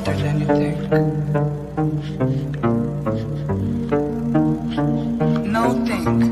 harder than you think. No think.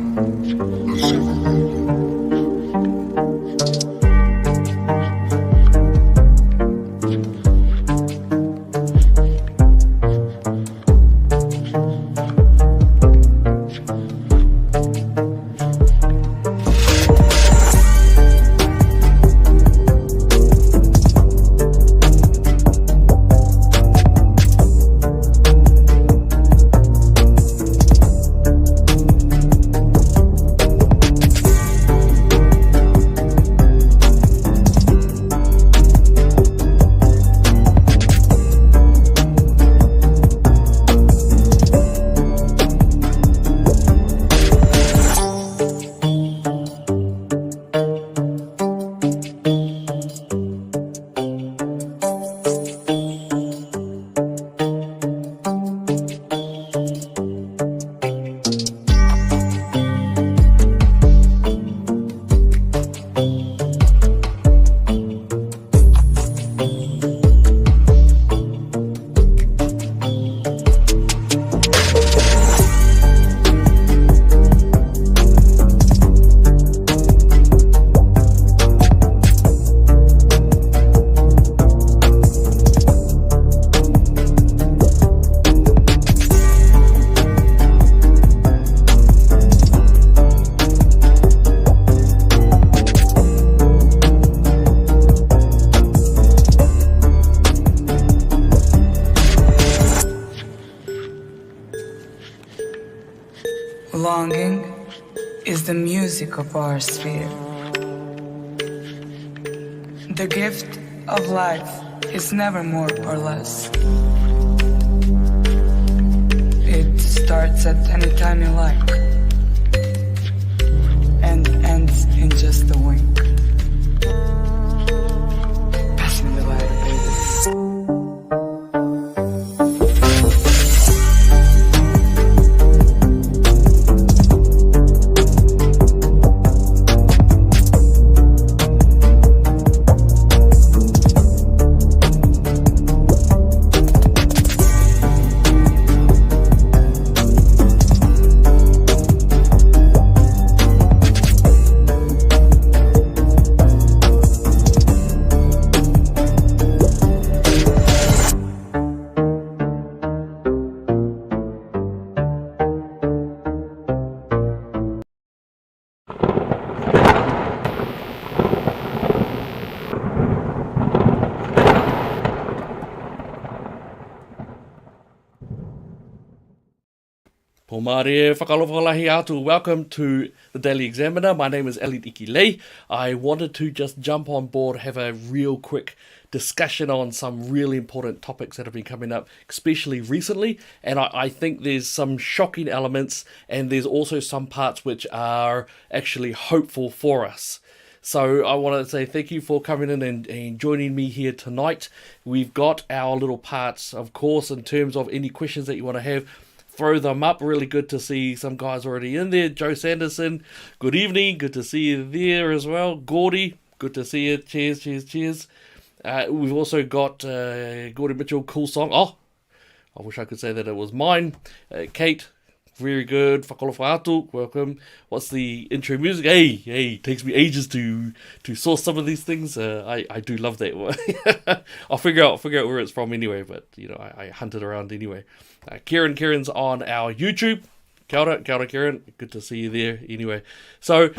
Longing is the music of our sphere. The gift of life is never more or less. It starts at any time you like and ends in just a wink. Pass me the lighter, baby. Pomare whakalofalahi atu. Welcome to the Daily Examiner. My name is Elliot Ikilei. I wanted to just jump on board, have a real quick discussion on some really important topics that have been coming up, especially recently. And I think there's some shocking elements, and there's also some parts which are actually hopeful for us. So I want to say thank you for coming in and joining me here tonight. We've got our little parts, of course, in terms of any questions that you want to have. Throw them up. Really good to see some guys already in there. Joe Sanderson, good evening. Good to see you there as well. Gordy, good to see you. Cheers, cheers, cheers. We've also got Gordy Mitchell, cool song. Oh, I wish I could say that it was mine. Kate, very good. Whakalofa atu, welcome. What's the intro music? Hey, takes me ages to source some of these things. I do love that. I'll figure out where it's from anyway, but I hunt it around anyway. Kieran's on our YouTube. Kia ora, Kieran. Good to see you there anyway. So,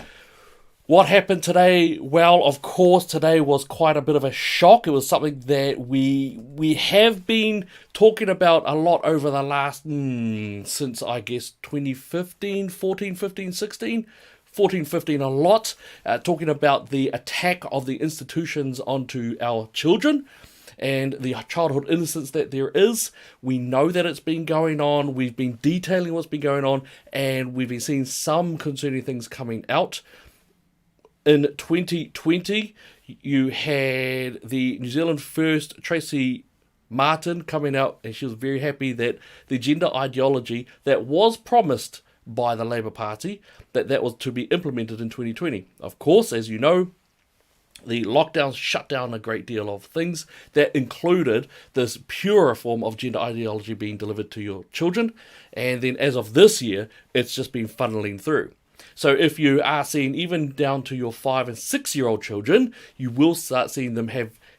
what happened today? Well, of course, today was quite a bit of a shock. It was something that we have been talking about a lot over the last, since I guess 2015, 14, 15, 16. 14, 15 a lot, talking about the attack of the institutions onto our children and the childhood innocence that there is. We know that it's been going on. We've been detailing what's been going on, and we've been seeing some concerning things coming out. In 2020, you had the New Zealand First Tracy Martin coming out, and she was very happy that the gender ideology that was promised by the Labour Party, that was to be implemented in 2020. Of course, as you know, The lockdowns shut down a great deal of things that included this purer form of gender ideology being delivered to your children. And then as of this year, it's just been funneling through. So if you are seeing even down to your 5 and 6 year old children, you will start seeing them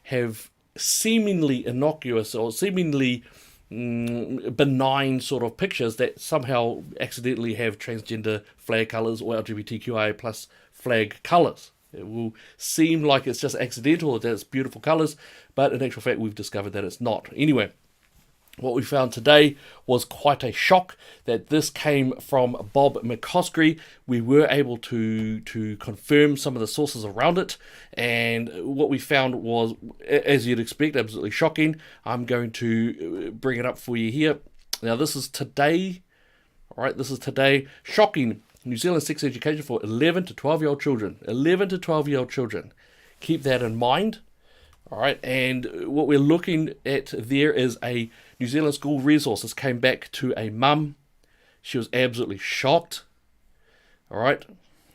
have seemingly innocuous or seemingly benign sort of pictures that somehow accidentally have transgender flag colours or LGBTQIA plus flag colours. It will seem like it's just accidental, that it's beautiful colours, but in actual fact we've discovered that it's not. Anyway, what we found today was quite a shock that this came from Bob McCoskrie. We were able to confirm some of the sources around it, and what we found was, as you'd expect, absolutely shocking. I'm going to bring it up for you here. Now this is today, alright, this is today. Shocking. New Zealand sex education for 11 to 12 year old children. 11 to 12 year old children. Keep that in mind. Alright, and what we're looking at there is a New Zealand School Resources came back to a mum. She was absolutely shocked. Alright,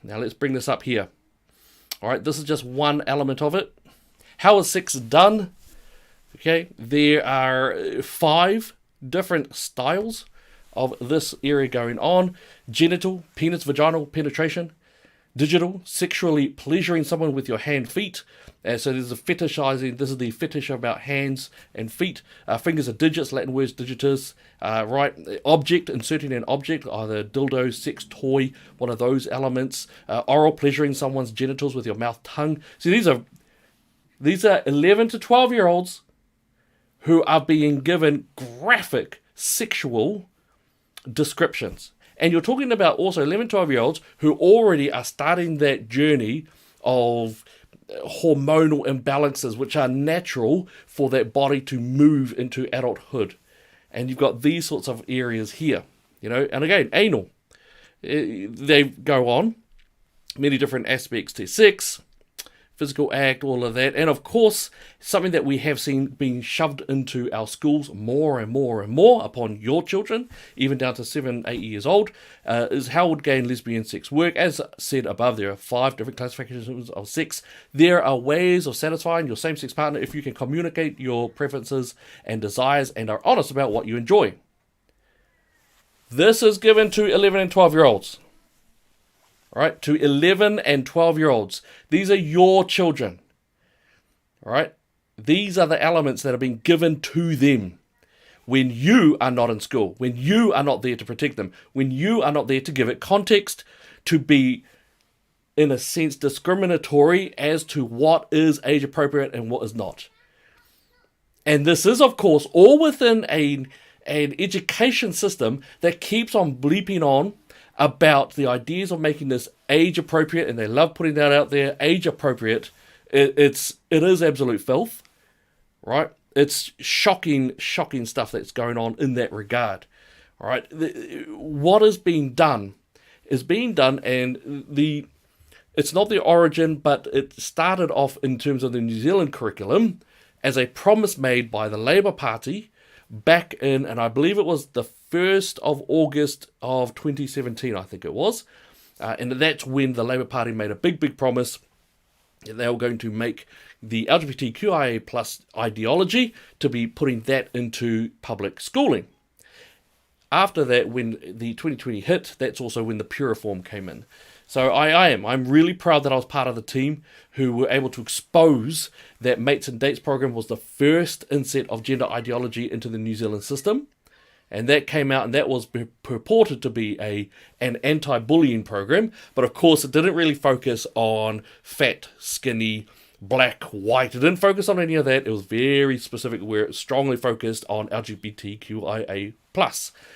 now let's bring this up here. Alright, this is just one element of it. How is sex done? Okay, there are 5 different styles of this area going on. Genital, penis, vaginal penetration. Digital, sexually pleasuring someone with your hand, feet. So there's a fetishizing. This is the fetish about hands and feet. Fingers are digits, Latin words digitus. Right, object, inserting an object, either dildo, sex toy, one of those elements. Oral, pleasuring someone's genitals with your mouth, tongue. See, these are 11 to 12 year olds who are being given graphic sexual descriptions. And you're talking about also 11, 12 year olds who already are starting that journey of hormonal imbalances, which are natural for that body to move into adulthood. And you've got these sorts of areas here, you know, and again, anal. They go on, many different aspects to sex, physical act, all of that. And of course, something that we have seen being shoved into our schools more and more and more upon your children, even down to 7, 8 years old, is how would gay and lesbian sex work. As said above, there are 5 different classifications of sex. There are ways of satisfying your same-sex partner if you can communicate your preferences and desires and are honest about what you enjoy. This is given to 11 and 12 year olds. Right, to 11 and 12 year olds. These are your children. Right? These are the elements that are being given to them when you are not in school, when you are not there to protect them, when you are not there to give it context, to be, in a sense, discriminatory as to what is age appropriate and what is not. And this is, of course, all within an education system that keeps on bleeping on about the ideas of making this age appropriate, and they love putting that out there, age appropriate. It is absolute filth, right? It's shocking stuff that's going on in that regard, all right? What is being done, and it's not the origin, but it started off in terms of the New Zealand curriculum as a promise made by the Labour Party back in, and I believe it was the 1st of August of 2017, I think it was. And that's when the Labour Party made a big promise that they were going to make the LGBTQIA plus ideology to be putting that into public schooling. After that, when the 2020 hit, that's also when the pure form came in. So I'm really proud that I was part of the team who were able to expose that Mates and Dates program was the first inset of gender ideology into the New Zealand system. And that came out, and that was purported to be an anti-bullying program. But of course, it didn't really focus on fat, skinny, black, white. It didn't focus on any of that. It was very specific, where it strongly focused on LGBTQIA+.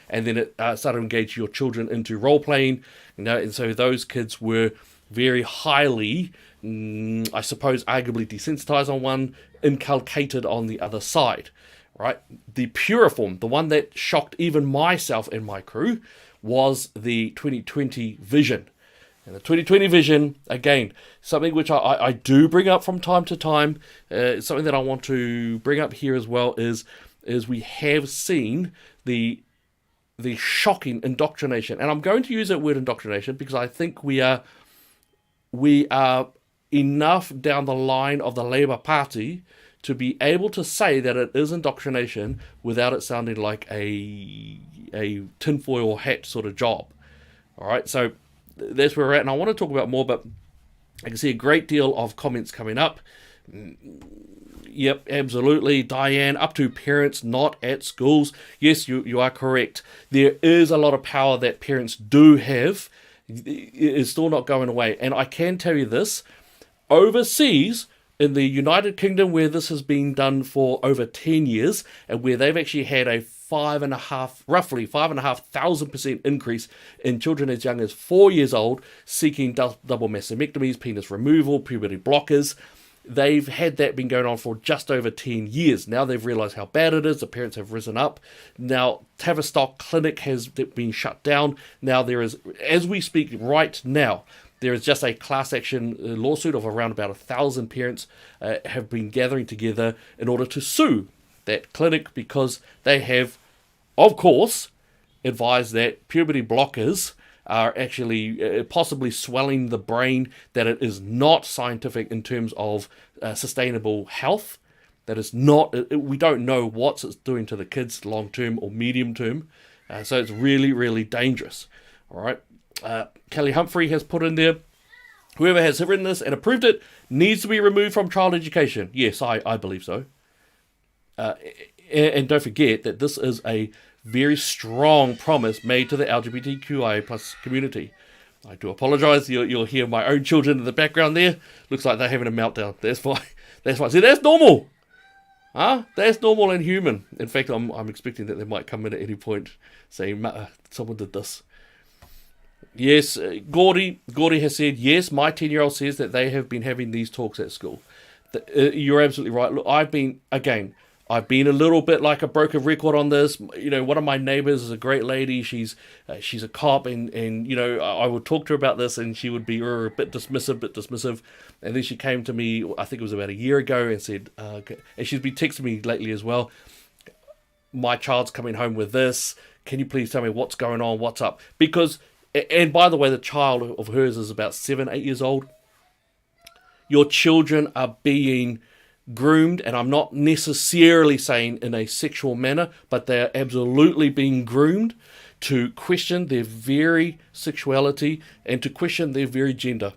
And then it started to engage your children into role-playing. You know, and so those kids were very highly, I suppose, arguably desensitized on one, inculcated on the other side. Right, the pure form, the one that shocked even myself and my crew, was the 2020 vision. And the 2020 vision, again, something which I do bring up from time to time, something that I want to bring up here as well is we have seen the shocking indoctrination. And I'm going to use that word indoctrination because I think we are enough down the line of the Labour Party to be able to say that it is indoctrination without it sounding like a tinfoil hat sort of job. All right, so that's where we're at, and I want to talk about more, but I can see a great deal of comments coming up. Yep, absolutely, Diane, up to parents not at schools. Yes, you are correct. There is a lot of power that parents do have. It is still not going away. And I can tell you this, overseas, in the United Kingdom, where this has been done for over 10 years, and where they've actually had a roughly 5,500% increase in children as young as 4 years old seeking double mastectomies, penis removal, puberty blockers. They've had that been going on for just over 10 years. Now they've realised how bad it is. The parents have risen up. Now Tavistock Clinic has been shut down. Now there is, as we speak right now, there is just a class action lawsuit of around about 1,000 parents have been gathering together in order to sue that clinic because they have, of course, advised that puberty blockers are actually possibly swelling the brain, that it is not scientific in terms of sustainable health, that it's not, we don't know what it's doing to the kids long term or medium term, so it's really, really dangerous. All right. Kelly Humphrey has put in there, whoever has written this and approved it needs to be removed from child education. Yes, I believe so. And don't forget that this is a very strong promise made to the LGBTQIA plus community. I do apologise. You'll hear my own children in the background there. Looks like they're having a meltdown. That's why. That's why. See, that's normal. Huh? That's normal and human. In fact, I'm expecting that they might come in at any point saying, someone did this. Yes, Gordy has said, yes, my 10-year-old says that they have been having these talks at school. You're absolutely right. Look, I've been a little bit like a broken record on this. You know, one of my neighbours is a great lady. She's a cop, and you know, I would talk to her about this, and she would be a bit dismissive. And then she came to me, I think it was about a year ago, and said, okay. And she's been texting me lately as well. My child's coming home with this. Can you please tell me what's going on? What's up? Because, and by the way, the child of hers is about 7-8 years old. Your children are being groomed, and I'm not necessarily saying in a sexual manner, but they are absolutely being groomed to question their very sexuality and to question their very gender.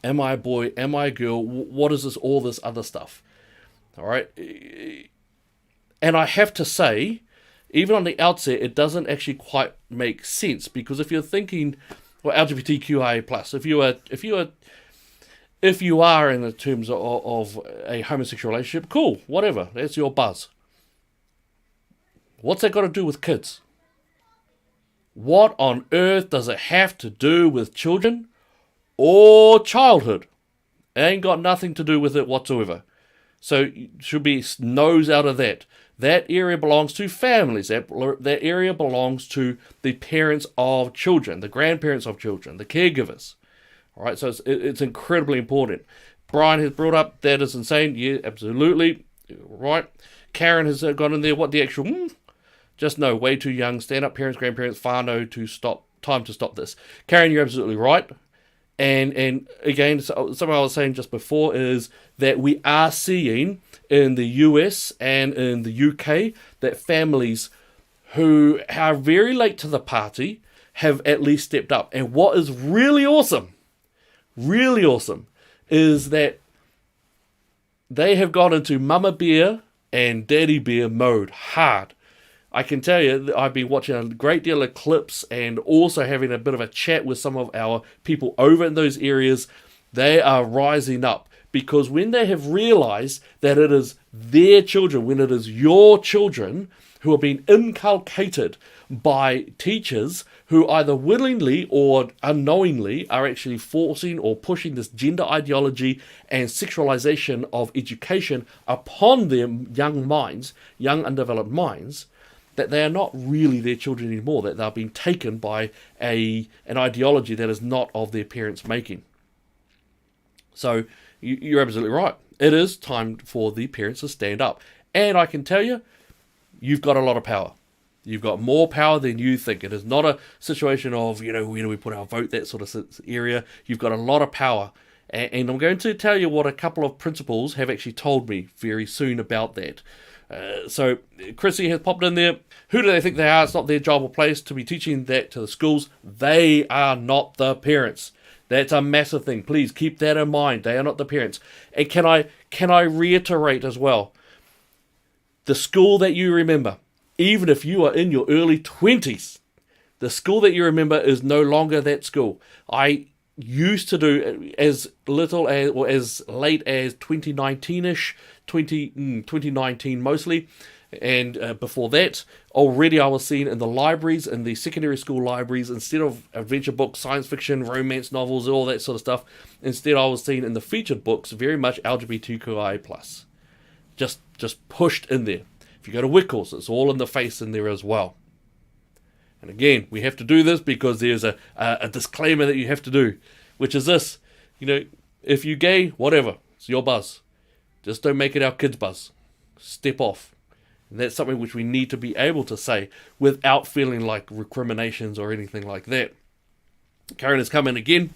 Am I a boy? Am I a girl? What is this? All this other stuff. All right. And I have to say, even on the outset, it doesn't actually quite make sense, because if you're thinking, well, LGBTQIA plus, if you are in the terms of a homosexual relationship, cool, whatever, that's your buzz. What's that got to do with kids? What on earth does it have to do with children or childhood? It ain't got nothing to do with it whatsoever. So should be nose out of that. That area belongs to families. That area belongs to the parents of children, the grandparents of children, the caregivers. All right, so it's incredibly important. Brian has brought up that is insane. Yeah, absolutely. Right. Karen has gone in there. What the actual? Just no, way too young. Stand up parents, grandparents, whānau to stop. Time to stop this. Karen, you're absolutely right. And again, something I was saying just before is that we are seeing in the US and in the UK that families who are very late to the party have at least stepped up. And what is really awesome, is that they have gone into Mama Bear and Daddy Bear mode hard. I can tell you that I've been watching a great deal of clips and also having a bit of a chat with some of our people over in those areas. They are rising up, because when they have realized that it is their children, when it is your children who are being inculcated by teachers who either willingly or unknowingly are actually forcing or pushing this gender ideology and sexualization of education upon their young minds, young undeveloped minds, that they are not really their children anymore, that they're being taken by an ideology that is not of their parents' making. So you're absolutely right. It is time for the parents to stand up. And I can tell you, you've got a lot of power. You've got more power than you think. It is not a situation of, where do we put our vote, that sort of area. You've got a lot of power. And I'm going to tell you what a couple of principals have actually told me very soon about that. So Chrissy has popped in there. Who do they think they are? It's not their job or place to be teaching that to the schools. They are not the parents. That's a massive thing. Please keep that in mind. They are not the parents. And can I reiterate as well? The school that you remember, even if you are in your early 20s, the school that you remember is no longer that school. I used to do as little as, or as late as 2019-ish, 2019 mostly, and before that, already I was seeing in the libraries, in the secondary school libraries, instead of adventure books, science fiction, romance novels, all that sort of stuff, instead I was seeing in the featured books very much LGBTQIA+. Just pushed in there. If you go to Wickles, it's all in the face in there as well. And again, we have to do this because there's a disclaimer that you have to do, which is this: if you're gay, whatever, it's your buzz. Just don't make it our kids' buzz. Step off. And that's something which we need to be able to say without feeling like recriminations or anything like that. Karen has come in again.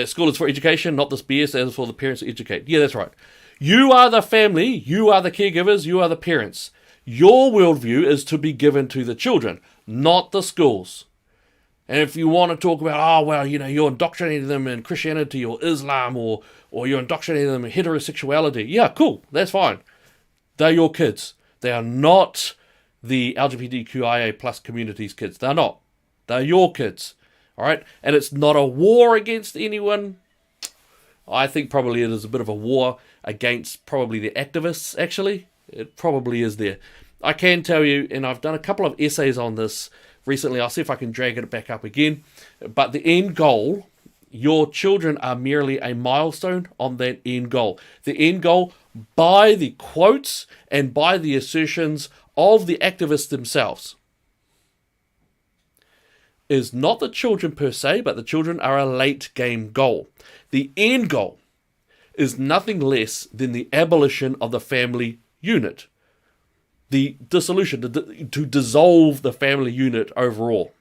School is for education, not this BS as for the parents to educate. Yeah, that's right. You are the family, you are the caregivers, you are the parents. Your worldview is to be given to the children, not the schools. And if you want to talk about, you're indoctrinating them in Christianity or Islam or you're indoctrinating them in heterosexuality, yeah, cool, that's fine. They're your kids. They are not the LGBTQIA plus community's kids. They're not. They're your kids. All right? And it's not a war against anyone. I think probably it is a bit of a war against probably the activists, actually. It probably is there. I can tell you, and I've done a couple of essays on this recently. I'll see if I can drag it back up again. But the end goal, your children are merely a milestone on that end goal. The end goal, by the quotes and by the assertions of the activists themselves, is not the children per se, but the children are a late game goal. The end goal is nothing less than the abolition of the family unit. The dissolution, to dissolve the family unit overall.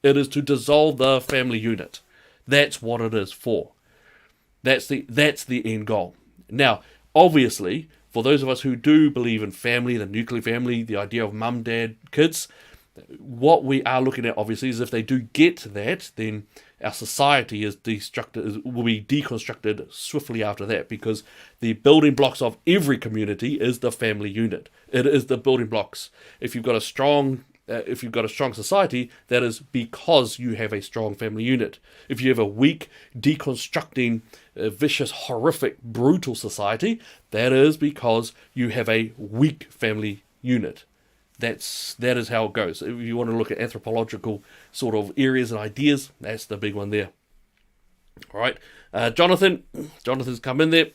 It is to dissolve the family unit. That's what it is for. That's the end goal. Now, obviously, for those of us who do believe in family, the nuclear family, the idea of mum, dad, kids, what we are looking at, obviously, is if they do get that, then our society will be deconstructed swiftly after that, because the building blocks of every community is the family unit. It is the building blocks. If you've got a strong society, that is because you have a strong family unit. If you have a weak, deconstructing, vicious, horrific, brutal society, that is because you have a weak family unit. That is how it goes. If you want to look at anthropological sort of areas and ideas, that's the big one there. All right, Jonathan's come in there.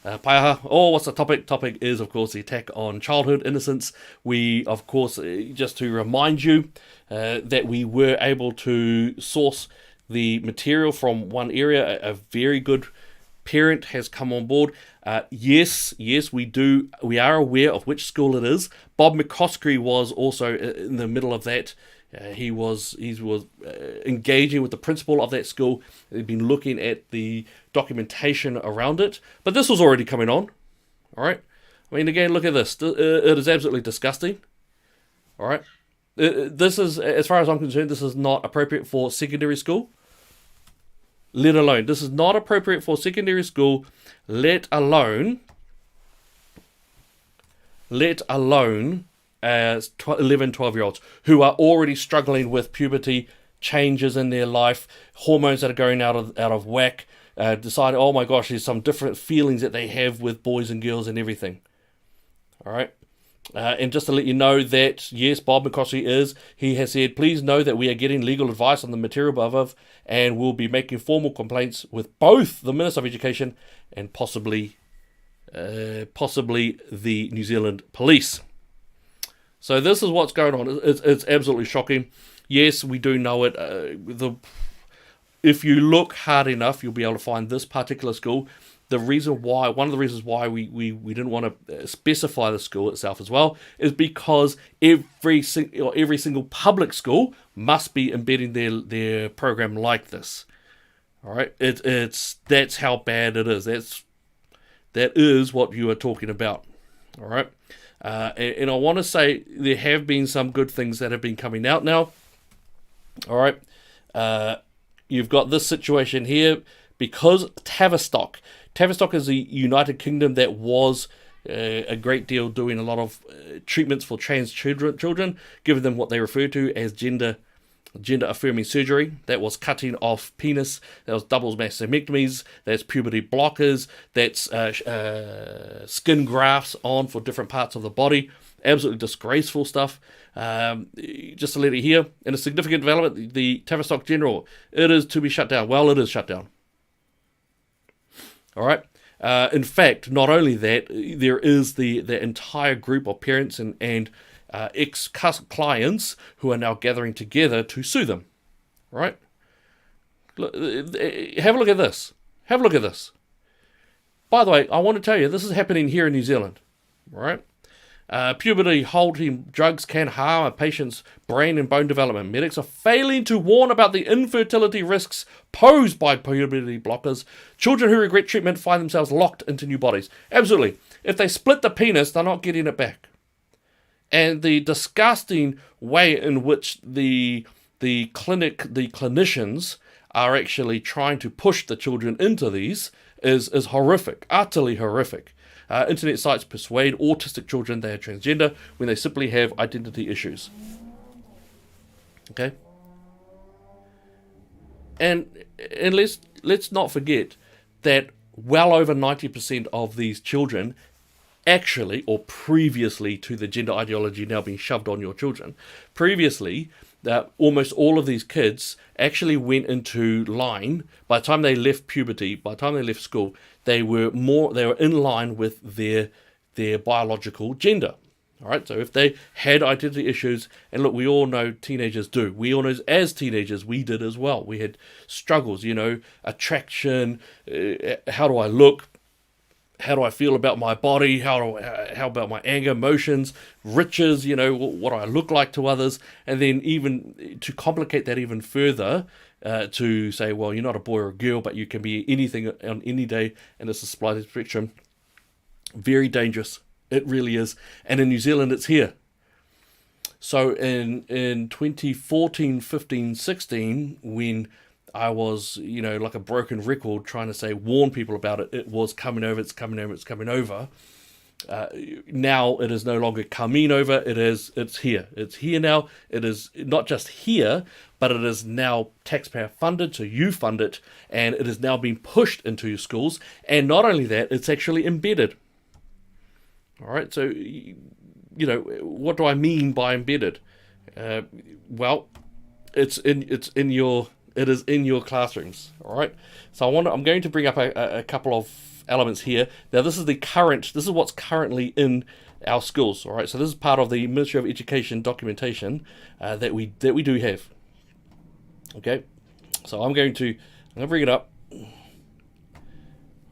Paiaha, what's the topic? Topic is, of course, the attack on childhood innocence. We, of course, just to remind you that we were able to source the material from one area. A very good parent has come on board. Yes, we are aware of which school it is. Bob McCoskrie was also in the middle of that. He was engaging with the principal of that school. He'd been looking at the documentation around it, but this was already coming on. All right, I mean, again, look at this. It is absolutely disgusting. All right, this is, as far as I'm concerned, this is not appropriate for secondary school. Let alone, this is not appropriate for secondary school. Let alone 11, 12-year-olds who are already struggling with puberty, changes in their life, hormones that are going out of whack, decide, oh my gosh, there's some different feelings that they have with boys and girls and everything. All right. And just to let you know that, yes, Bob McCoskrie he has said, please know that we are getting legal advice on the material above, and we'll be making formal complaints with both the Minister of Education and possibly the New Zealand Police. So this is what's going on. It's absolutely shocking. Yes, we do know it. If you look hard enough, you'll be able to find this particular school. One of the reasons why we didn't want to specify the school itself as well is because every single public school must be embedding their program like this. All right, that's how bad it is. That is what you are talking about. All right, and I want to say there have been some good things that have been coming out now. All right, you've got this situation here because Tavistock is a United Kingdom that was a great deal doing a lot of treatments for trans children, giving them what they refer to as gender affirming surgery. That was cutting off penis, that was double mastectomies, that's puberty blockers, that's skin grafts on for different parts of the body. Absolutely disgraceful stuff. Just to let you hear, in a significant development, the Tavistock General, it is to be shut down. Well, it is shut down. All right. In fact, not only that, there is the entire group of parents and ex-clients who are now gathering together to sue them. Right? Have a look at this. Have a look at this. By the way, I want to tell you, this is happening here in New Zealand. Right? Puberty halting drugs can harm a patient's brain and bone development. Medics are failing to warn about the infertility risks posed by puberty blockers. Children who regret treatment find themselves locked into new bodies. Absolutely. If they split the penis, they're not getting it back. And the disgusting way in which the clinicians are actually trying to push the children into these is horrific, utterly horrific. Internet sites persuade autistic children they are transgender when they simply have identity issues. Okay? And let's not forget that well over 90% of these children actually, or previously to the gender ideology now being shoved on your children, previously, almost all of these kids actually went into line. By the time they left puberty, by the time they left school, they were in line with their biological gender. All right, so if they had identity issues, and look, we all know teenagers do. We all know as teenagers we did as well. We had struggles, attraction. How do I look? How do I feel about my body? How about my anger, emotions, riches? What do I look like to others? And then even to complicate that even further, to say, well, you're not a boy or a girl, but you can be anything on any day, and it's a spectrum. Very dangerous. It really is. And in New Zealand, it's here. So in 2014, 15, 16, when I was, like a broken record trying to warn people about it. It was coming over, it's coming over. Now it is no longer coming over, it's here. It's here now. It is not just here, but it is now taxpayer funded, so you fund it, and it is now being pushed into your schools. And not only that, it's actually embedded. All right, so, what do I mean by embedded? Well, it is in your classrooms. All right. So I'm going to bring up a couple of elements here. Now, this is what's currently in our schools. All right. So this is part of the Ministry of Education documentation that we do have. Okay. So I'm going to bring it up.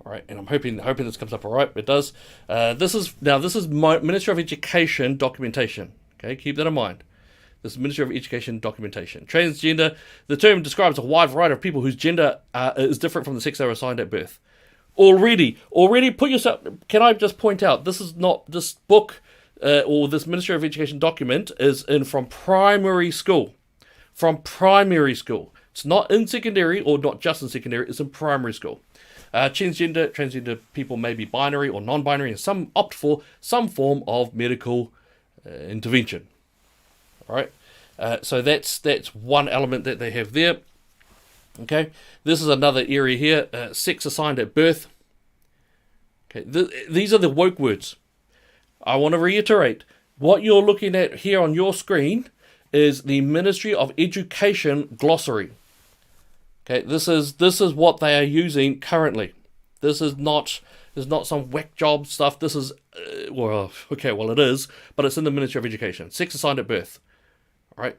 All right, and I'm hoping this comes up all right. It does. This is my Ministry of Education documentation. Okay, keep that in mind. This is Ministry of Education documentation. Transgender, the term describes a wide variety of people whose gender is different from the sex they were assigned at birth. Already put yourself... Can I just point out, this is not... This book or this Ministry of Education document is from primary school. From primary school. It's not in secondary, or not just in secondary, it's in primary school. Transgender people may be binary or non-binary, and some opt for some form of medical intervention. All right, so that's one element that they have there. Okay, this is another area here. Sex assigned at birth. Okay, these are the woke words. I want to reiterate what you're looking at here on your screen is the Ministry of Education glossary. Okay, this is what they are using currently. This is not some whack job stuff. This is it is, but it's in the Ministry of Education. Sex assigned at birth. All right,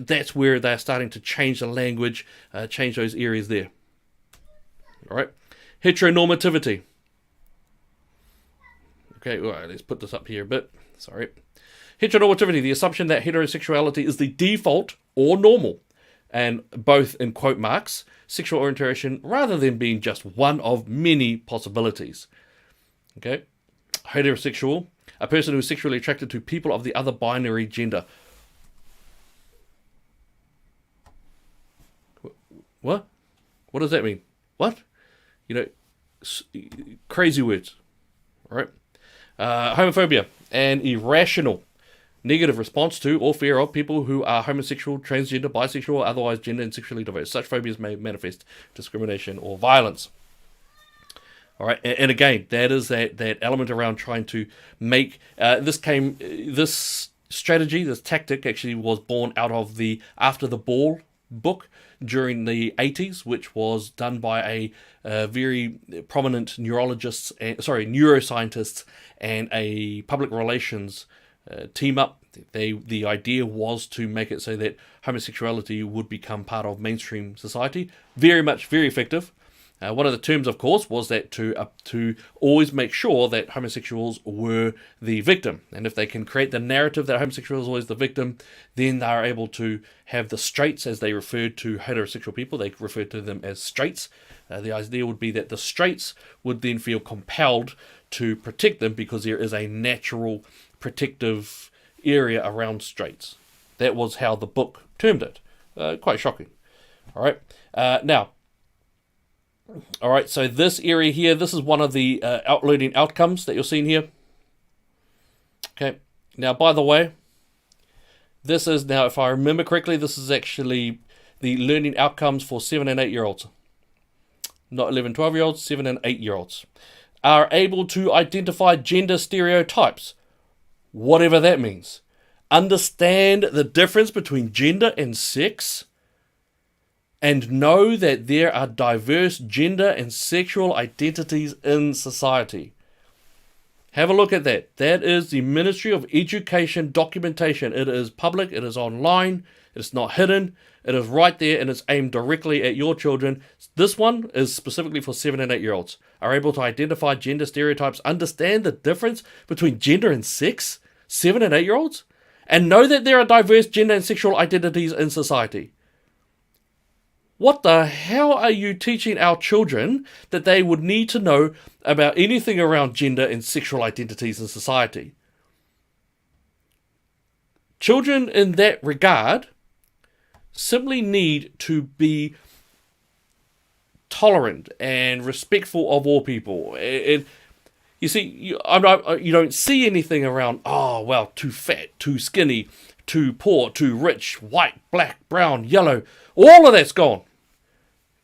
that's where they're starting to change the language, change those areas there. All right, heteronormativity. Okay, all right, let's put this up here a bit. Sorry. Heteronormativity, the assumption that heterosexuality is the default or normal. and both in quote marks, sexual orientation, rather than being just one of many possibilities. Okay? Heterosexual, a person who is sexually attracted to people of the other binary gender. What? What does that mean? What? Crazy words. All right? Homophobia, an irrational negative response to or fear of people who are homosexual, transgender, bisexual, or otherwise gender and sexually diverse. Such phobias may manifest discrimination or violence. All right, and again, that is that element around trying to make this strategy, this tactic actually was born out of the After the Ball book during the 80s, which was done by a very prominent neuroscientist and a public relations team up. The idea was to make it so that homosexuality would become part of mainstream society. Very effective. One of the terms, of course, was that to always make sure that homosexuals were the victim. And if they can create the narrative that homosexual is always the victim, then they are able to have the straights, as they referred to heterosexual people, they referred to them as straights. The idea would be that the straights would then feel compelled to protect them because there is a natural protective area around straights. That was how the book termed it. Quite shocking. All right. All right, so this area here, this is one of the learning outcomes that you're seeing here. Okay, now, by the way, this is now, if I remember correctly, this is actually the learning outcomes for 7 and 8-year-olds. Not 11, 12-year-olds, 7 and 8-year-olds. Are able to identify gender stereotypes, whatever that means. Understand the difference between gender and sex, and know that there are diverse gender and sexual identities in society. Have a look at that. That is the Ministry of Education documentation. It is public, it is online, it's not hidden, it is right there, and it's aimed directly at your children. This one is specifically for 7 and 8-year-olds. Are able to identify gender stereotypes, understand the difference between gender and sex, 7 and 8-year-olds, and know that there are diverse gender and sexual identities in society. What the hell are you teaching our children that they would need to know about anything around gender and sexual identities in society? Children in that regard simply need to be tolerant and respectful of all people. And you see, you don't see anything around, oh, well, too fat, too skinny, too poor, too rich, white, black, brown, yellow. All of that's gone.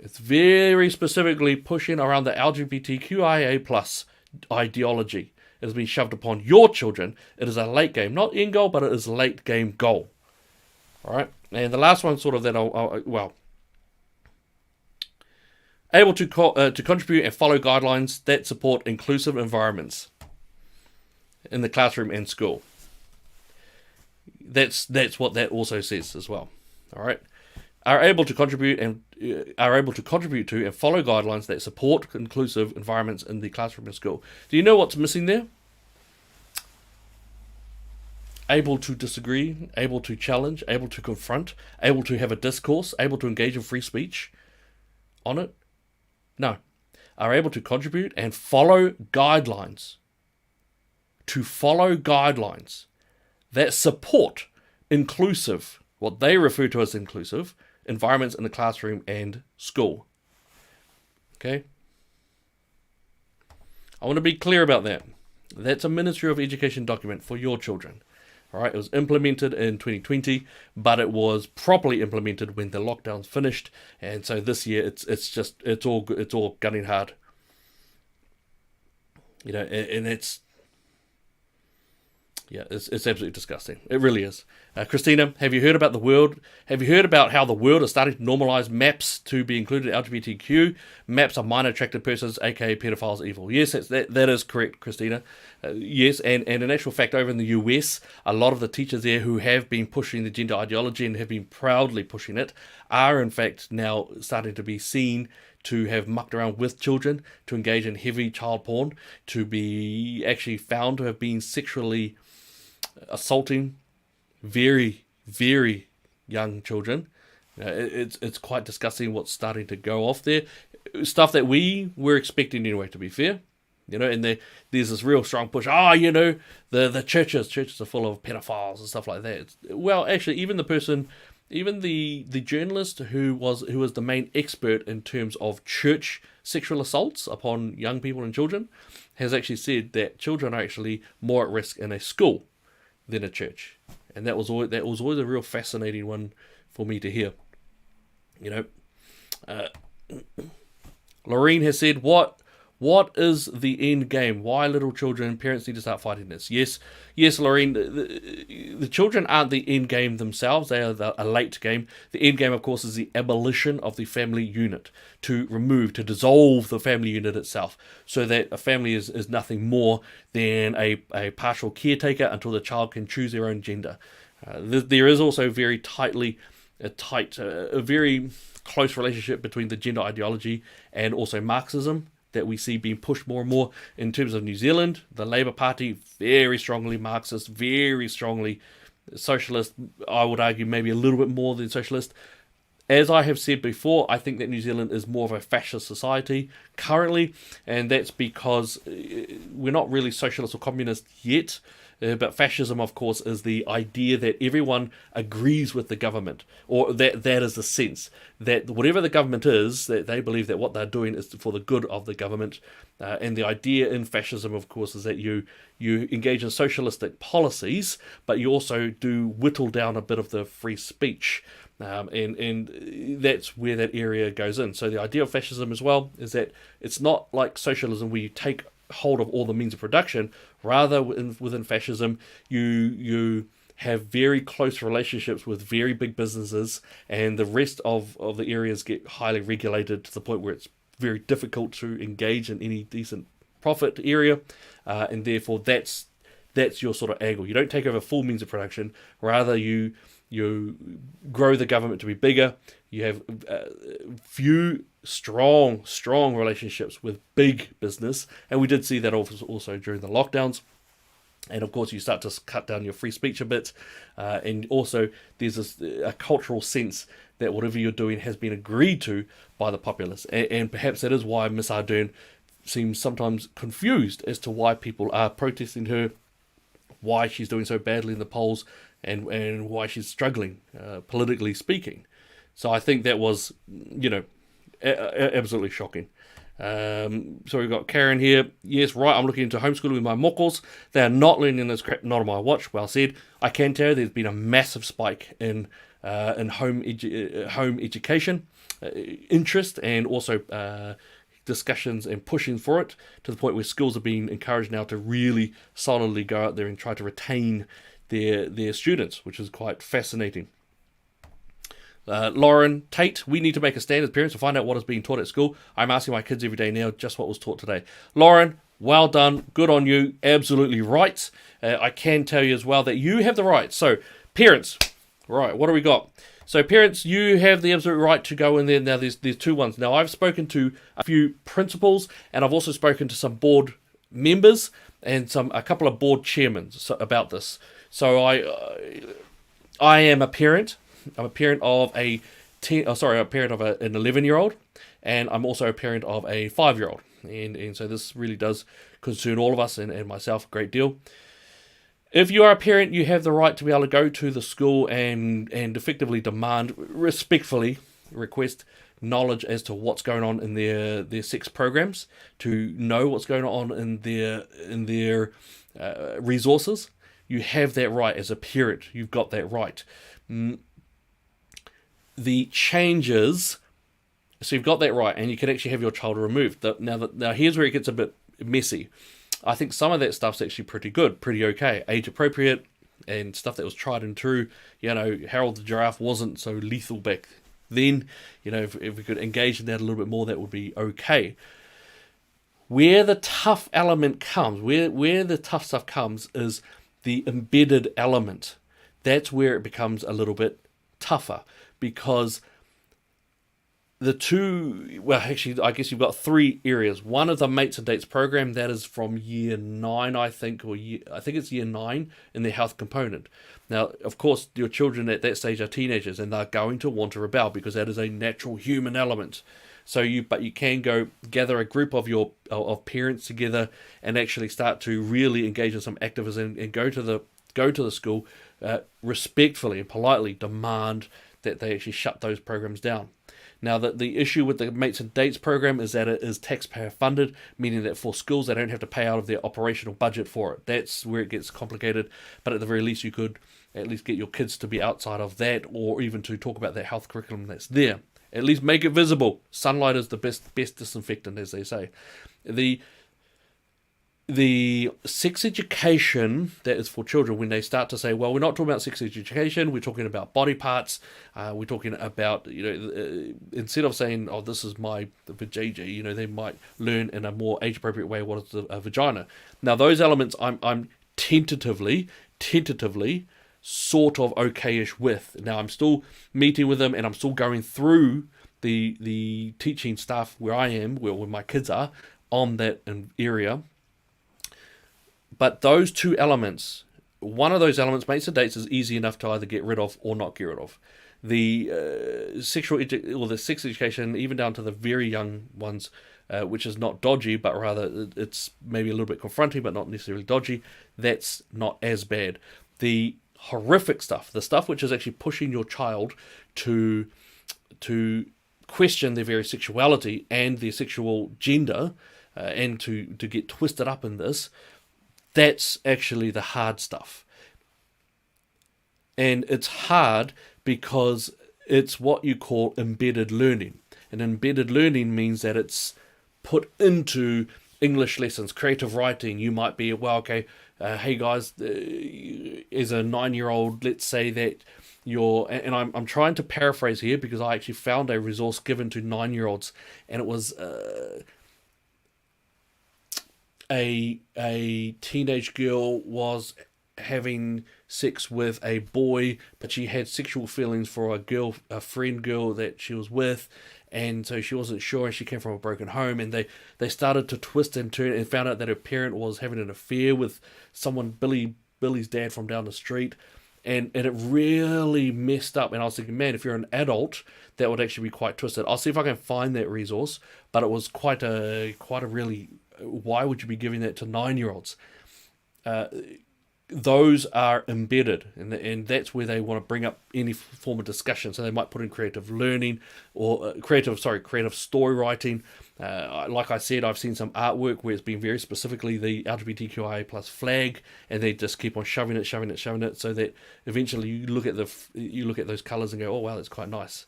It's very specifically pushing around the LGBTQIA plus ideology. It has been shoved upon your children. It is a late game, not end goal, but it is a late game goal. All right, and the last one, sort of that able to contribute and follow guidelines that support inclusive environments in the classroom and school. That's what that also says as well. All right. Are able to contribute to and follow guidelines that support inclusive environments in the classroom and school. Do you know what's missing there? Able to disagree, able to challenge, able to confront, able to have a discourse, able to engage in free speech on it? No. Are able to contribute and follow guidelines. To follow guidelines that support inclusive, what they refer to as inclusive, environments in the classroom and school. Okay? I want to be clear about that. That's a Ministry of Education document for your children. All right, it was implemented in 2020, but it was properly implemented when the lockdowns finished, and so this year it's all gunning hard. You know, and it's absolutely disgusting. It really is. Christina, have you heard about the world? Have you heard about how the world is starting to normalize maps to be included in LGBTQ? Maps are minor attracted persons, aka pedophiles, evil. Yes, that is correct, Christina. Yes, and in actual fact, over in the US, a lot of the teachers there who have been pushing the gender ideology and have been proudly pushing it are in fact now starting to be seen to have mucked around with children, to engage in heavy child porn, to be actually found to have been sexually assaulting very, very young children. It's quite disgusting what's starting to go off there. Stuff that we were expecting anyway, to be fair. And there's this real strong push. The churches are full of pedophiles and stuff like that. Well, actually, even the journalist who was the main expert in terms of church sexual assaults upon young people and children has actually said that children are actually more at risk in a school than a church, and that was always a real fascinating one for me to hear. Lorraine has said, What is the end game? Why little children? Parents need to start fighting this. Yes, Lorraine, the children aren't the end game themselves. They are a late game. The end game, of course, is the abolition of the family unit, to dissolve the family unit itself, so that a family is nothing more than a partial caretaker until the child can choose their own gender. There is also very a very close relationship between the gender ideology and also Marxism that we see being pushed more and more in terms of New Zealand. The Labour Party, very strongly Marxist, very strongly socialist. I would argue maybe a little bit more than socialist. As I have said before, I think that New Zealand is more of a fascist society currently, and that's because we're not really socialist or communist yet. But fascism, of course, is the idea that everyone agrees with the government, or that is the sense that whatever the government is, that they believe that what they're doing is for the good of the government. And the idea in fascism, of course, is that you engage in socialistic policies, but you also do whittle down a bit of the free speech. And that's where that area goes in. So the idea of fascism as well is that it's not like socialism where you take hold of all the means of production. Rather, within fascism, you have very close relationships with very big businesses, and the rest of the areas get highly regulated to the point where it's very difficult to engage in any decent profit area, and therefore that's your sort of angle. You don't take over full means of production. Rather, you grow the government to be bigger. You have few strong relationships with big business, and we did see that also during the lockdowns. And of course, you start to cut down your free speech a bit, and also there's a cultural sense that whatever you're doing has been agreed to by the populace, and perhaps that is why Miss Ardern seems sometimes confused as to why people are protesting her, why she's doing so badly in the polls, and why she's struggling politically speaking. So I think that was, absolutely shocking. So we've got Karen here. Yes, right, I'm looking into homeschooling with my mokos. They are not learning this crap, not on my watch. Well said. I can tell you there's been a massive spike in home education interest, and also discussions and pushing for it, to the point where schools are being encouraged now to really solidly go out there and try to retain their students, which is quite fascinating. Lauren Tate, we need to make a stand as parents to find out what is being taught at school. I'm asking my kids every day now just what was taught today. Lauren, well done. Good on you. Absolutely right. I can tell you as well that you have the right. So, parents, right, what do we got? So, parents, you have the absolute right to go in there. Now, there's two ones. Now, I've spoken to a few principals, and I've also spoken to some board members and a couple of board chairmen about this. So, I am a parent. I'm a parent of an 11-year-old, and I'm also a parent of a 5-year-old. And so this really does concern all of us and myself a great deal. If you are a parent, you have the right to be able to go to the school and effectively demand, respectfully request knowledge as to what's going on in their sex programs, to know what's going on in their resources. You have that right as a parent. You've got that right. The changes, so you've got that right, and you can actually have your child removed. Now here's where it gets a bit messy. I think some of that stuff's actually pretty good, pretty okay, age appropriate, and stuff that was tried and true. Harold the Giraffe wasn't so lethal back then. If we could engage in that a little bit more, that would be okay. Where the tough element comes, where the tough stuff comes, is the embedded element. That's where it becomes a little bit tougher, because the two, well, actually, I guess you've got three areas. One is the Mates and Dates program that is from year 9, I think, I think it's year 9 in the health component. Now, of course, your children at that stage are teenagers, and they're going to want to rebel because that is a natural human element. But you can go gather a group of parents together and actually start to really engage in some activism and go to the school, respectfully and politely demand that they actually shut those programs down. Now, the issue with the Mates and Dates program is that it is taxpayer funded, meaning that for schools they don't have to pay out of their operational budget for it. That's where it gets complicated, but at the very least you could at least get your kids to be outside of that, or even to talk about that health curriculum that's there. At least make it visible. Sunlight is the best disinfectant, as they say. The sex education that is for children, when they start to say, well, we're not talking about sex education, we're talking about body parts, we're talking about, instead of saying, oh, this is my vajayjay, they might learn in a more age-appropriate way what is a vagina. Now, those elements I'm tentatively sort of okay-ish with. Now, I'm still meeting with them, and I'm still going through the teaching staff where I am, where my kids are, on that area. But those two elements, one of those elements, Mates and Dates, is easy enough to either get rid of or not get rid of. The the sex education, even down to the very young ones, which is not dodgy, but rather it's maybe a little bit confronting, but not necessarily dodgy, that's not as bad. The horrific stuff, the stuff which is actually pushing your child to question their very sexuality and their sexual gender, and to get twisted up in this, that's actually the hard stuff. And it's hard because it's what you call embedded learning. And embedded learning means that it's put into English lessons, creative writing. You might be, well, okay, hey guys, as a 9-year-old, let's say that and I'm trying to paraphrase here because I actually found a resource given to 9-year-olds, and it was a teenage girl was having sex with a boy, but she had sexual feelings for a friend girl that she was with, and so she wasn't sure, and she came from a broken home, and they started to twist and turn and found out that her parent was having an affair with someone, Billy's dad from down the street, and it really messed up. And I was thinking, man, if you're an adult, that would actually be quite twisted. I'll see if I can find that resource, but it was quite a really, why would you be giving that to 9-year-olds? Those are embedded, and that's where they want to bring up any form of discussion. So they might put in creative learning or creative story writing. Like I said, I've seen some artwork where it's been very specifically the LGBTQIA plus flag, and they just keep on shoving it, so that eventually you look at those colours and go, oh wow, that's quite nice.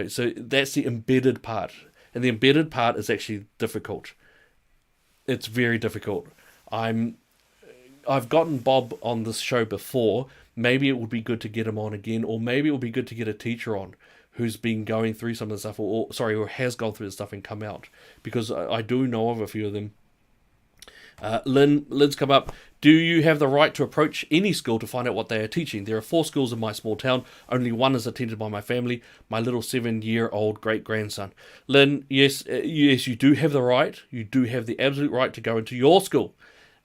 So that's the embedded part, and the embedded part is actually difficult. It's very difficult. I've gotten Bob on this show before. Maybe it would be good to get him on again, or maybe it would be good to get a teacher on who's been going through some of the stuff, or has gone through the stuff and come out, because I do know of a few of them. Lynn's come up. Do you have the right to approach any school to find out what they are teaching? There are 4 schools in my small town. Only one is attended by my family, my little 7-year-old great-grandson. Lynn, yes, you do have the right. You do have the absolute right to go into your school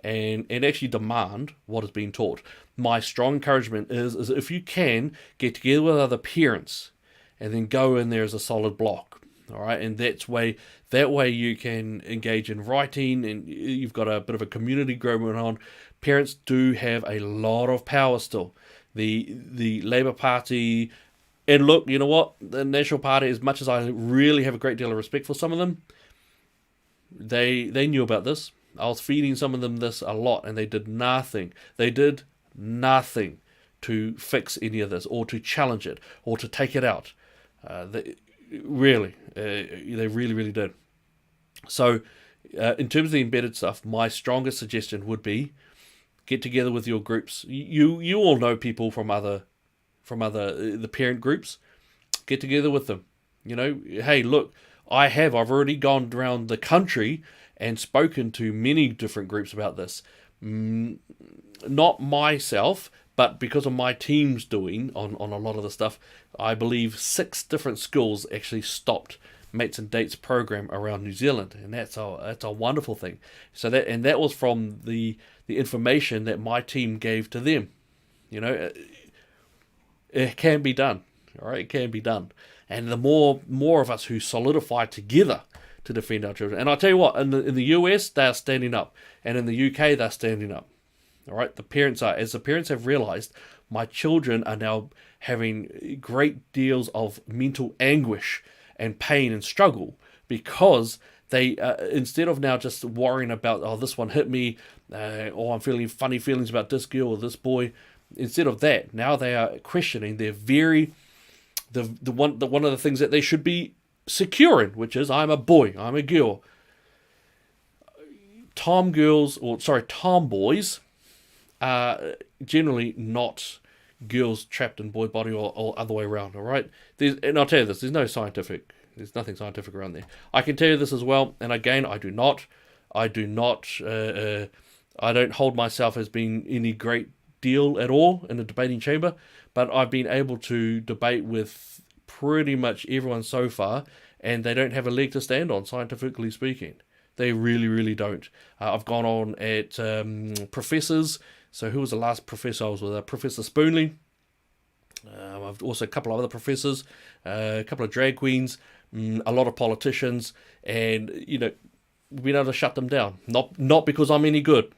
and actually demand what is being taught. My strong encouragement is if you can, get together with other parents and then go in there as a solid block. All right, and that way you can engage in writing, and you've got a bit of a community going on. Parents do have a lot of power still. The Labour Party, and look, you know what? The National Party, as much as I really have a great deal of respect for some of them, they knew about this. I was feeding some of them this a lot, and they did nothing. They did nothing to fix any of this, or to challenge it, or to take it out. They really did. So, in terms of the embedded stuff, my strongest suggestion would be get together with your groups. You all know people from the parent groups. Get together with them. Hey, look, I've already gone around the country and spoken to many different groups about this. Not myself, but because of my team's doing on a lot of the stuff, I believe 6 different schools actually stopped mates and dates program around New Zealand, and that's a wonderful thing. So that was from the information that my team gave to them. It can be done. All right, it can be done. And the more of us who solidify together to defend our children. And I'll tell you what, in the US, they are standing up. And in the UK, they're standing up. All right, the parents have realized, my children are now having great deals of mental anguish and pain and struggle because they, instead of now just worrying about, oh, this one hit me, or I'm feeling funny feelings about this girl or this boy, instead of that, now they are questioning their one of the things that they should be secure in, which is, I'm a boy, I'm a girl. Tomboys are generally not girls trapped in boy body or other way around, all right? And I'll tell you this, there's nothing scientific around there. I can tell you this as well, and again, I don't hold myself as being any great deal at all in the debating chamber, but I've been able to debate with pretty much everyone so far, and they don't have a leg to stand on, scientifically speaking. They really, really don't. I've gone on at professors. So who was the last professor I was with? Professor Spoonley. I've also a couple of other professors, a couple of drag queens, a lot of politicians, and we've been able to shut them down. Not because I'm any good.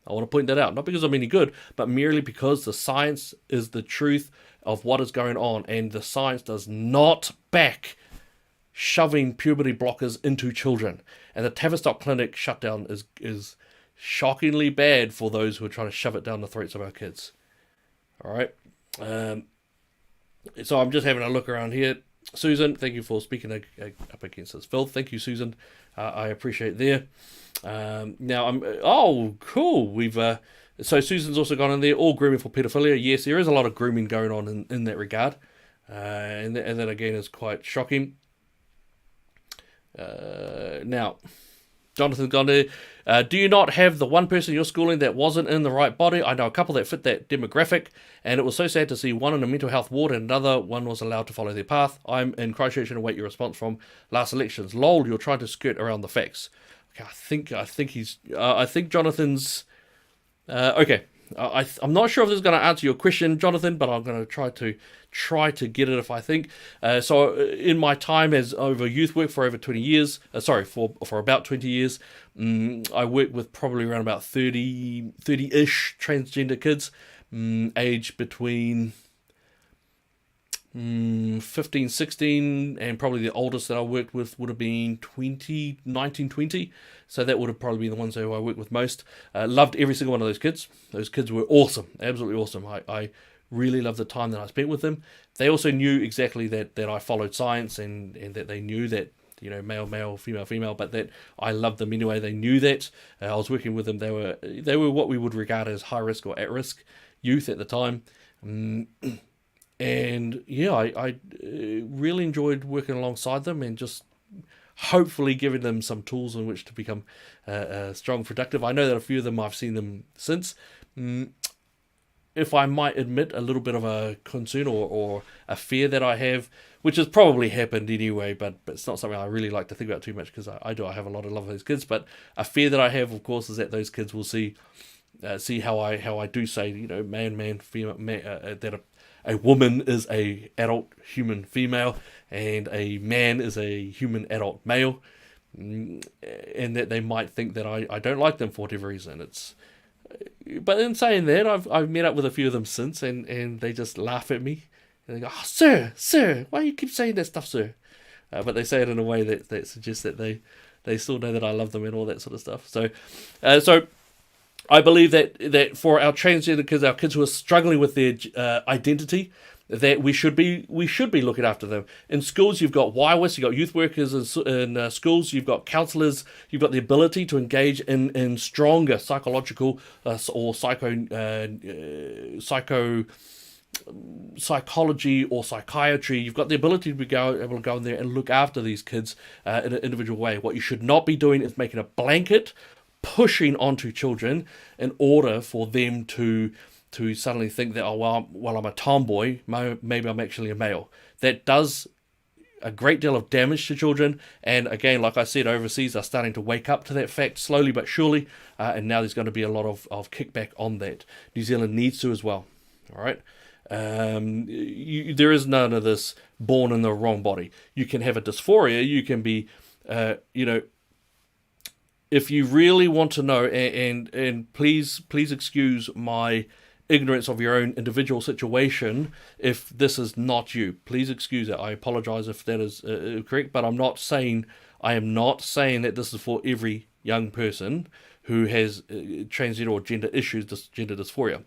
I want to point that out. Not because I'm any good, but merely because the science is the truth of what is going on, and the science does not back shoving puberty blockers into children. And the Tavistock Clinic shutdown is shockingly bad for those who are trying to shove it down the throats of our kids. All right. So I'm just having a look around here. Susan, thank you for speaking up against this filth. Thank you, Susan. I appreciate there. Now cool. We've so Susan's also gone in there. All grooming for pedophilia. Yes, there is a lot of grooming going on in that regard, and that again is quite shocking. Now, Jonathan's gone there. Do you not have the one person you're schooling that wasn't in the right body? I know a couple that fit that demographic, and it was so sad to see one in a mental health ward and another one was allowed to follow their path. I'm in Christchurch and await your response from last elections. Lol, you're trying to skirt around the facts. Okay, I think Jonathan's... okay. I'm not sure if this is going to answer your question, Jonathan, but I'm going to try to get it if I think. So in my time as over youth work for over 20 years, for about 20 years, I worked with probably around about 30-ish transgender kids, aged between 15, 16, and probably the oldest that I worked with would have been 19, 20. So that would have probably been the ones who I worked with most. Loved every single one of those kids. Those kids were awesome, absolutely awesome. I really loved the time that I spent with them. They also knew exactly that I followed science and that they knew that, male, female, but that I loved them anyway. They knew that. I was working with them. They were what we would regard as high risk or at risk youth at the time. And yeah, I really enjoyed working alongside them and just hopefully giving them some tools in which to become strong, productive. I know that a few of them, I've seen them since. If I might admit a little bit of a concern or a fear that I have, which has probably happened anyway, but it's not something I really like to think about too much because I have a lot of love for those kids. But a fear that I have, of course, is that those kids will see how I do say, man, female, that a woman is a adult human female and a man is a human adult male, and that they might think that I don't like them for whatever reason. But in saying that, I've met up with a few of them since, and they just laugh at me and they go, "Oh, sir, why do you keep saying that stuff, sir?" But they say it in a way that suggests that they still know that I love them and all that sort of stuff. So I believe that for our transgender kids, our kids who are struggling with their identity, that we should be looking after them. In schools, you've got YWIS, you've got youth workers in schools, you've got counsellors, you've got the ability to engage in stronger psychological or psychology or psychiatry. You've got the ability to be able to go in there and look after these kids in an individual way. What you should not be doing is making a blanket pushing onto children in order for them to suddenly think that, I'm a tomboy, maybe I'm actually a male. That does a great deal of damage to children. And again, like I said, overseas are starting to wake up to that fact slowly but surely, and now there's going to be a lot of kickback on that. New Zealand needs to as well. All right. There is none of this born in the wrong body. You can have a dysphoria. You can be, if you really want to know, and please excuse my ignorance of your own individual situation if this is not you. Please excuse it. I apologize if that is correct, but I am not saying that this is for every young person who has transgender or gender issues, gender dysphoria.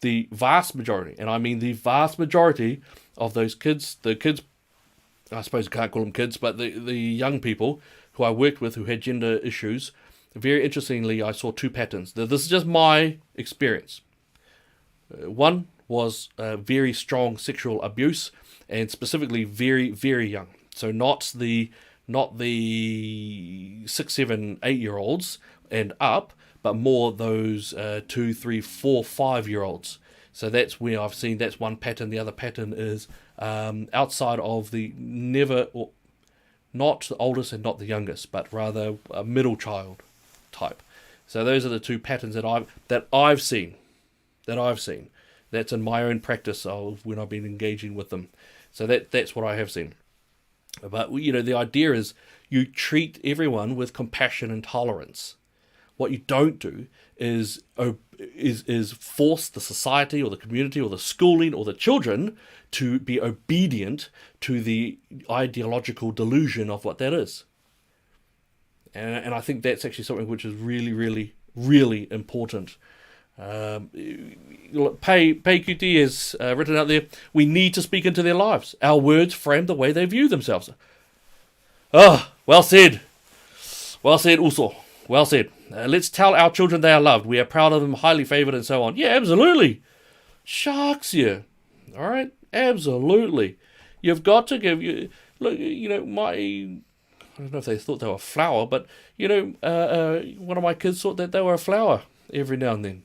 The vast majority, and I mean the vast majority of those kids, I suppose I can't call them kids, but the young people who I worked with who had gender issues, very interestingly, I saw two patterns. This is just my experience. One was very strong sexual abuse, and specifically very, very young. So not the 6, 7, 8-year-olds and up, but more those 2, 3, 4, 5-year-olds. So that's where I've seen that's one pattern. The other pattern is outside of not the oldest and not the youngest, but rather a middle child type. So those are the two patterns that I've seen. That's in my own practice of when I've been engaging with them. So that's what I have seen. But the idea is you treat everyone with compassion and tolerance. What you don't do is force the society or the community or the schooling or the children to be obedient to the ideological delusion of what that is. And I think that's actually something which is really, really, really important. Pei QT has written out there, we need to speak into their lives. Our words frame the way they view themselves. Oh, well said. Well said, Uso. Well said. Let's tell our children they are loved. We are proud of them, highly favoured, and so on. Yeah, absolutely. Sharks, yeah. All right, absolutely. You've got to give you. Look, I don't know if they thought they were a flower, but one of my kids thought that they were a flower every now and then.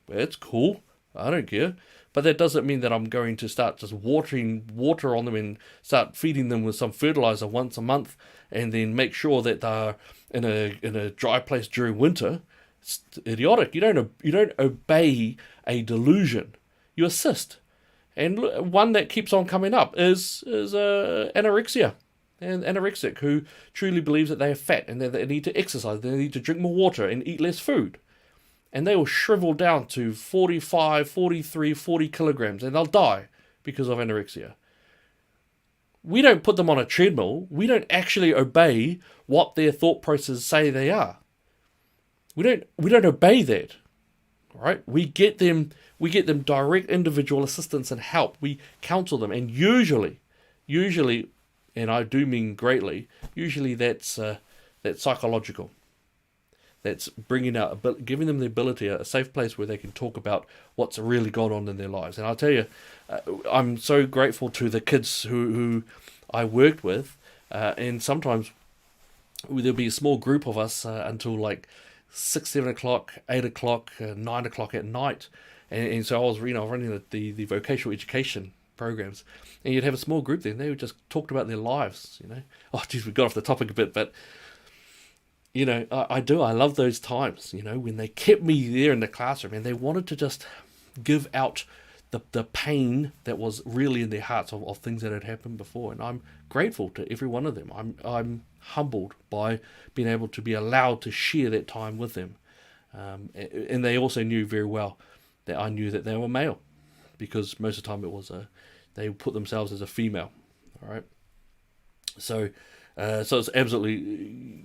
It's cool. I don't care. But that doesn't mean that I'm going to start just watering water on them and start feeding them with some fertilizer once a month and then make sure that they're in a dry place during winter. It's idiotic. You don't obey a delusion. You assist. And one that keeps on coming up is anorexia. And anorexic who truly believes that they are fat and that they need to exercise, they need to drink more water and eat less food. And they will shrivel down to 45, 43, 40 kilograms and they'll die because of anorexia. We don't put them on a treadmill. We don't actually obey what their thought processes say they are. We don't obey that. Right? We get them direct individual assistance and help. We counsel them, and usually, and I do mean greatly, usually that's psychological. That's bringing out, giving them the ability, a safe place where they can talk about what's really gone on in their lives. And I'll tell you, I'm so grateful to the kids who I worked with, and sometimes there'll be a small group of us until like 6, 7 o'clock, 8 o'clock, 9 o'clock at night. And so I was running the vocational education programs, and you'd have a small group there, and they would just talk about their lives. Oh, geez, we got off the topic a bit, but I love those times, when they kept me there in the classroom and they wanted to just give out the pain that was really in their hearts of things that had happened before. And I'm grateful to every one of them. I'm humbled by being able to be allowed to share that time with them. And they also knew very well that I knew that they were male, because most of the time it was they put themselves as a female. All right. So it's absolutely,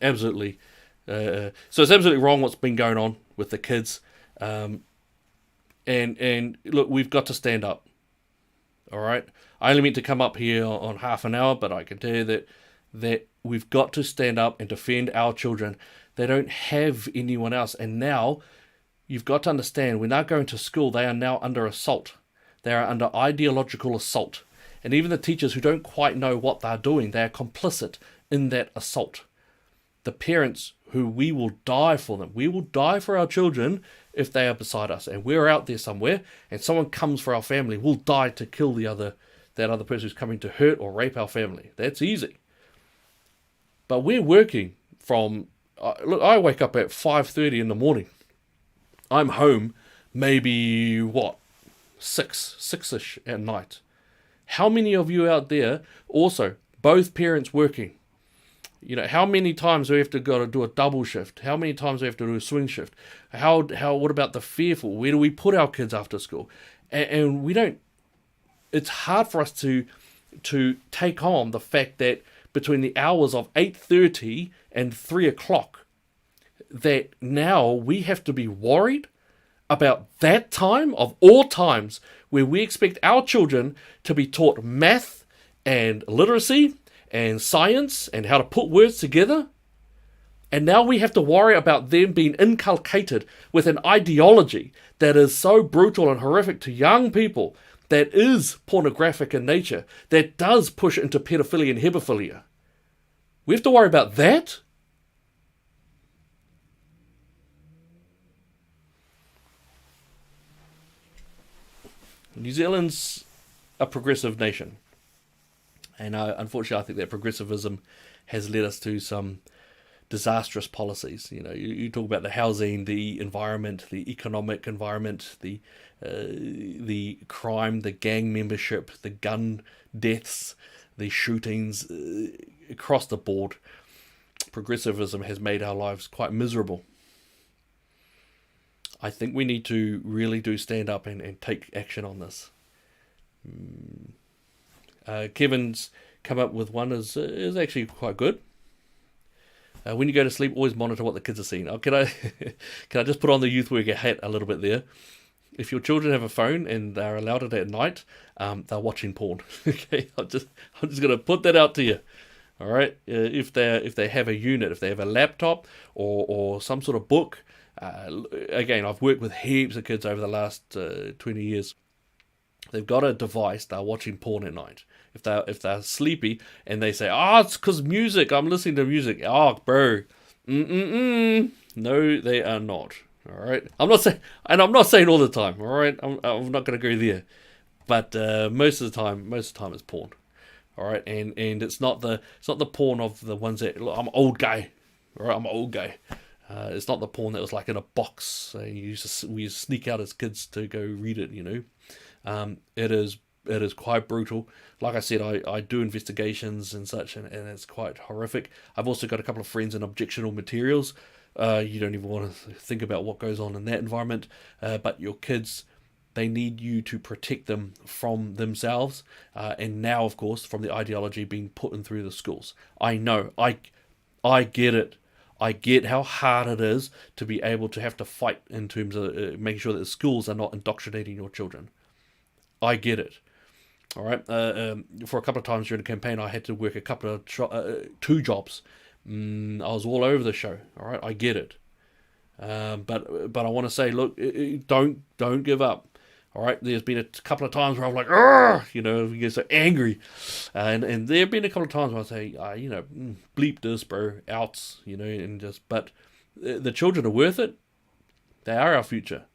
absolutely. So it's absolutely wrong what's been going on with the kids. And look, we've got to stand up. All right. I only meant to come up here on half an hour, but I can tell you that we've got to stand up and defend our children. They don't have anyone else. And now you've got to understand, when they're going to school, they are now under assault. They are under ideological assault. And even the teachers who don't quite know what they're doing, they are complicit in that assault. The parents who we will die for them. We will die for our children if they are beside us. And we're out there somewhere and someone comes for our family, we'll die to kill the other that other person who's coming to hurt or rape our family. That's easy. But we're working from, look, I wake up at 5:30 in the morning. I'm home maybe, 6-ish at night. How many of you out there also, both parents working? How many times do we have to go to do a double shift? How many times do we have to do a swing shift? What about the fearful? Where do we put our kids after school? And we don't, it's hard for us to take on the fact that between the hours of 8:30 and 3 o'clock, that now we have to be worried about that time of all times where we expect our children to be taught math and literacy and science and how to put words together. And now we have to worry about them being inculcated with an ideology that is so brutal and horrific to young people, that is pornographic in nature, that does push into pedophilia and hebephilia. We have to worry about that? New Zealand's a progressive nation. And unfortunately, I think that progressivism has led us to some disastrous policies. You talk about the housing, the environment, the economic environment, the crime, the gang membership, the gun deaths, the shootings, across the board. Progressivism has made our lives quite miserable. I think we need to really do stand up and take action on this. Kevin's come up with one is actually quite good. When you go to sleep, always monitor what the kids are seeing. Can I just put on the youth worker hat a little bit there? If your children have a phone and they're allowed it at night, they're watching porn. Okay, I'm just going to put that out to you. All right, if they have a unit, if they have a laptop or some sort of book. Again, I've worked with heaps of kids over the last 20 years. They've got a device, they're watching porn at night. If they're sleepy and they say, it's because music, I'm listening to music. Oh, bro. No, they are not. All right. I'm not saying all the time. All right. I'm not going to go there. But most of the time it's porn. All right. And it's not the porn of the ones that, look, I'm an old guy. All right. I'm an old guy. It's not the porn that was like in a box. We used to sneak out as kids to go read it. It is quite brutal. Like I said, I do investigations and such, and it's quite horrific. I've also got a couple of friends in objectionable materials. You don't even want to think about what goes on in that environment. But your kids, they need you to protect them from themselves. And now, of course, from the ideology being put in through the schools. I know. I get it. I get how hard it is to be able to have to fight in terms of making sure that the schools are not indoctrinating your children. I get it. All right. For a couple of times during the campaign, I had to work a couple of 2 jobs. I was all over the show. All right. I get it. But I want to say, look, don't give up. All right. There's been a couple of times where I'm like, you get so angry, and there have been a couple of times where I say, bleep this, bro, outs, and just. But the children are worth it. They are our future,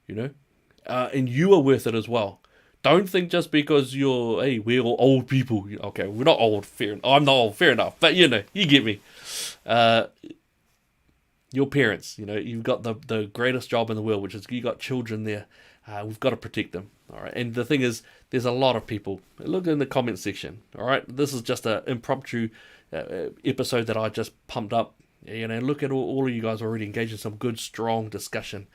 and you are worth it as well. Don't think just because we're all old people. Okay, we're not old, I'm not old, fair enough. But, you get me. Your parents, you've got the greatest job in the world, which is you got children there. We've got to protect them. All right. And the thing is, there's a lot of people. Look in the comment section. All right. This is just an impromptu episode that I just pumped up. Look at all of you guys already engaged in some good, strong discussion.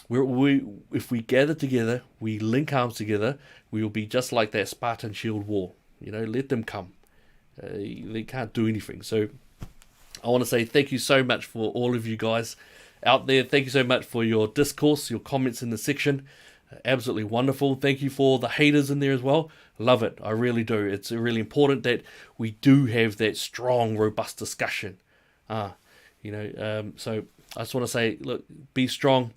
If we gather together, we link arms together, we will be just like that Spartan Shield War. Let them come. They can't do anything. So I want to say thank you so much for all of you guys out there. Thank you so much for your discourse, your comments in the section. Absolutely wonderful. Thank you for the haters in there as well. Love it. I really do. It's really important that we do have that strong, robust discussion. So I just want to say, look, be strong.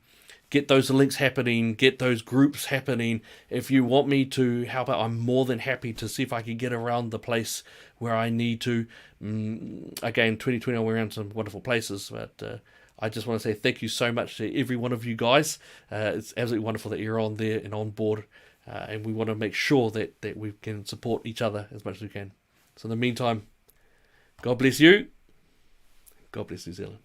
Get those links happening. Get those groups happening. If you want me to help out, I'm more than happy to see if I can get around the place where I need to. Again, 2020 I'll be around some wonderful places, but I just want to say thank you so much to every one of you guys. It's absolutely wonderful that you're on there and on board. and we want to make sure that we can support each other as much as we can. So in the meantime, God bless you. God bless New Zealand.